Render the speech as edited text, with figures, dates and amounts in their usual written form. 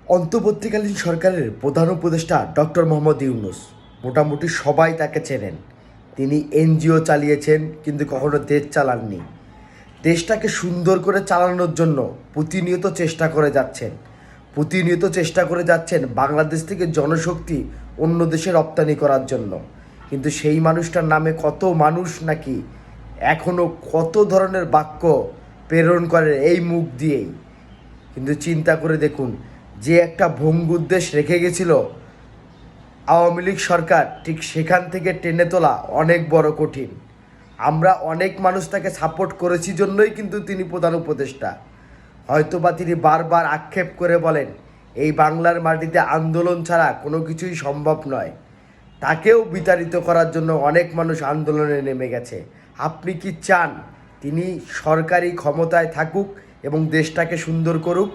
অন্তর্বর্তীকালীন সরকারের প্রধান উপদেষ্টা ডক্টর মোহাম্মদ ইউনূস, মোটামুটি সবাই তাকে চেনেন। তিনি এনজিও চালিয়েছেন, কিন্তু কখনো দেশ চালাননি। দেশটাকে সুন্দর করে চালানোর জন্য প্রতিনিয়ত চেষ্টা করে যাচ্ছেন বাংলাদেশ থেকে জনশক্তি অন্য দেশে রপ্তানি করার জন্য। কিন্তু সেই মানুষটার নামে কত মানুষ নাকি এখনও কত ধরনের বাক্য প্রেরণ করে এই মুখ দিয়েই। কিন্তু চিন্তা করে দেখুন, যে একটা ভঙ্গুর রেখে গেছিল আওয়ামী লীগ সরকার, ঠিক সেখান থেকে টেনে তোলা অনেক বড় কঠিন। আমরা অনেক মানুষ তাকে সাপোর্ট করেছি জন্যই কিন্তু তিনি প্রধান উপদেষ্টা। হয়তোবা তিনি বারবার আক্ষেপ করে বলেন এই বাংলার মাটিতে আন্দোলন ছাড়া কোনো কিছুই সম্ভব নয়। তাকেও বিতাড়িত করার জন্য অনেক মানুষ আন্দোলনে নেমে গেছে। আপনি কি চান তিনি সরকারি ক্ষমতায় থাকুক এবং দেশটাকে সুন্দর করুক?